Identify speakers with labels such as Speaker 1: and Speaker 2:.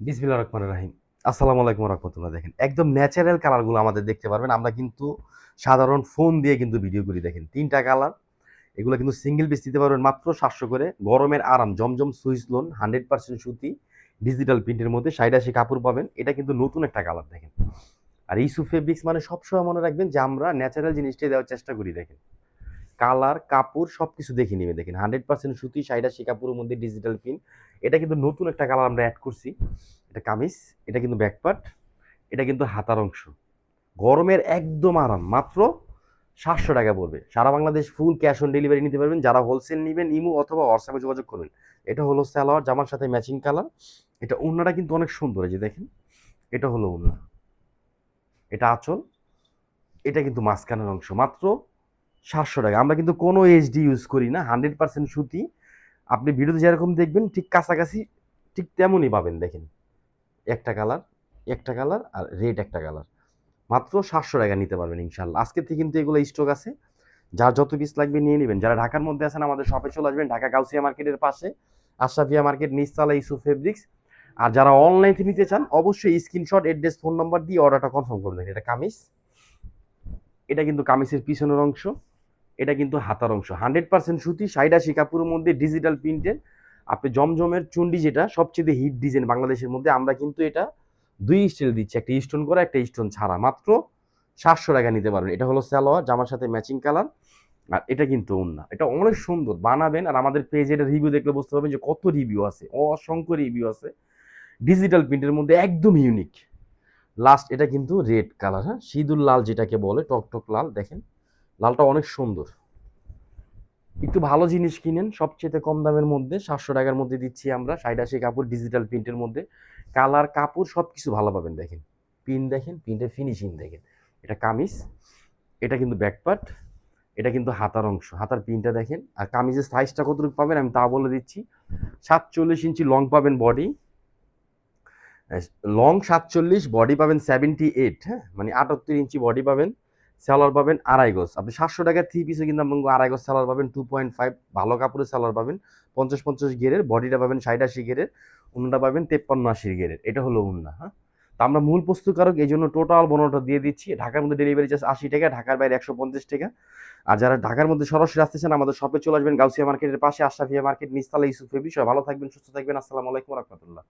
Speaker 1: বিসমিল্লাহির রহমানির রহিম। আসসালামু আলাইকুম ওয়া রাহমাতুল্লাহ। দেখেন একদম ন্যাচারাল কালারগুলো আমাদের দেখতে পারবেন। আমরা কিন্তু সাধারণ ফোন দিয়ে কিন্তু ভিডিও করি দেখেন। ৩ টা কালার। এগুলো কিন্তু সিঙ্গেল পিস দিতে পারবেন মাত্র ৭০০ করে। গরমের আরাম জমজম সুইস লোন 100% সুতি ডিজিটাল প্রিন্টের মধ্যে ৮০-৮০ কাপড় পাবেন। এটা কিন্তু নতুন একটা কালার দেখেন। আর ইস্যু ফেব্রিক্স মানে সবসময় মনে রাখবেন যে আমরা ন্যাচারাল জিনিসটাই দেওয়ার চেষ্টা করি দেখেন। কালার, কাপড় সবকিছু দেখে নিবে দেখেন। 100% সুতি ৮০-৮০ কাপড়ের মধ্যে ডিজিটাল প্রিন্ট। এটা কিন্তু নতুন একটা কালার আমরা এড করছি। এটা কামিজ, এটা কিন্তু ব্যাকপার্ট, এটা কিন্তু হাতার অংশ। গরমের একদম আরাম মাত্র ৭০০ টাকা পড়বে। সারা Bangladesh full cash on delivery নিতে পারবেন। যারা হোলসেল নিবেন ইমো অথবা হোয়াটসঅ্যাপে যোগাযোগ করবেন। এটা হলো সালোয়ার জামার সাথে ম্যাচিং কালার। এটা ওড়নাটা কিন্তু অনেক সুন্দর এই যে দেখেন। এটা হলো ওড়না। এটা আঁচল, এটা কিন্তু মাঝখানের অংশ। মাত্র ৭০০ টাকা। আমরা কিন্তু কোনো এইচডি ইউজ করি না। 100% সুতি। আপনি ভিডিওতে যেরকম দেখবেন ঠিক কাছাকাছি ঠিক তেমনই পাবেন দেখেন। একটা কালার, একটা কালার আর রেড একটা কালার। মাত্র ৭০০ টাকা নিতে পারবেন ইনশাআল্লাহ। আজকে থেকে কিন্তু এগুলো স্টক আছে। যার যত পিস লাগবে নিয়ে নিবেন। যারা ঢাকার মধ্যে আছেন আমাদের শপে চলে আসবেন। ঢাকা গাউসিয়া মার্কেটের পাশে আশরাফিয়া মার্কেট নিচতলা ইস্যু ফেব্রিক্স। আর যারা অনলাইন থেকে নিতে চান অবশ্যই স্ক্রিনশট, অ্যাড্রেস, ফোন নাম্বার দিয়ে অর্ডারটা কনফার্ম করবেন। এটা কামিজ, এটা কিন্তু কামিজের পিছনের অংশ, এটা কিন্তু হাতার অংশ। 100% সুতি ৮০-৮০ কাপড়ের মধ্যে ডিজিটাল প্রিন্টের। আপনি জমজমের চুন্ডি যেটা সবচেয়ে হিট ডিজাইন বাংলাদেশের মধ্যে, আমরা কিন্তু এটা ২ স্টাইল দিচ্ছি। একটা স্টোন করা, একটা স্টোন ছাড়া। মাত্র ৭০০ টাকা নিতে পারবেন। এটা হলো সালোয়ার জামার সাথে ম্যাচিং কালার। আর এটা কিন্তু ওড়না। এটা অনেক সুন্দর বানাবেন। আর আমাদের পেজে এটা রিভিউ দেখলে বুঝতে পারবেন যে কত রিভিউ আছে, অসংখ্য রিভিউ আছে। ডিজিটাল প্রিন্টের মধ্যে একদম ইউনিক। লাস্ট এটা কিন্তু রেড কালার, হ্যাঁ, সিঁদুর লাল যেটাকে বলে, টকটক লাল। দেখেন লালটা অনেক সুন্দর। একটু ভালো জিনিস কিনেন, সবচেয়ে কম দামের মধ্যে ৭০০ টাকার মধ্যে দিচ্ছি আমরা। ৮০-৮০ কাপড় ডিজিটাল প্রিন্টের মধ্যে। কালার, কাপড় সবকিছু ভালো পাবেন দেখেন। প্রিন্ট দেখেন, প্রিন্টের ফিনিশিং দেখেন। এটা কামিজ, এটা কিন্তু ব্যাকপার্ট, এটা কিন্তু হাতার অংশ। হাতার প্রিন্টটা দেখেন। আর কামিজের সাইজটা কতটুকু পাবেন আমি তা বলে দিচ্ছি। ৪৭ ইঞ্চি লং পাবেন বডি, লং ৪৭, বডি পাবেন 78, হ্যাঁ, মানে ৭৮ ইঞ্চি বডি পাবেন। সেলার পাবেন ২.৫ গজ। আপনি ৭০০ টাকার থ্রি পিসে কিন্তু আপনার ২.৫ গজ সেলার পাবেন। 2.5 ভালো কাপড়ের সেলার পাবেন। ৫০-৫০ গেরের বডিটা পাবেন ৬০-৮০ গেরের। উন্নাটা পাবেন ৫৩-৮০ গেরের। এটা হলো উন্না, হ্যাঁ। তো আমরা মূল প্রস্তুতকারক এই জন্য টোটাল বর্ণনাটা দিয়ে দিচ্ছি। ঢাকার মধ্যে ডেলিভারি চার্জ ৮০ টাকা, ঢাকার বাইরে ১৫০ টাকা। আর যারা ঢাকার মধ্যে সরাসরি আসতেছেন আমাদের শপে চলে আসবেন গাউসিয়া মার্কেটের পাশে আশরাফিয়া মার্কেট নিচতলা ইউসুফ ফেব্রিক্স। সবাই ভালো থাকবেন, সুস্থ থাকবেন। আসসালামু আলাইকুম ওয়া রাহমাতুল্লাহ।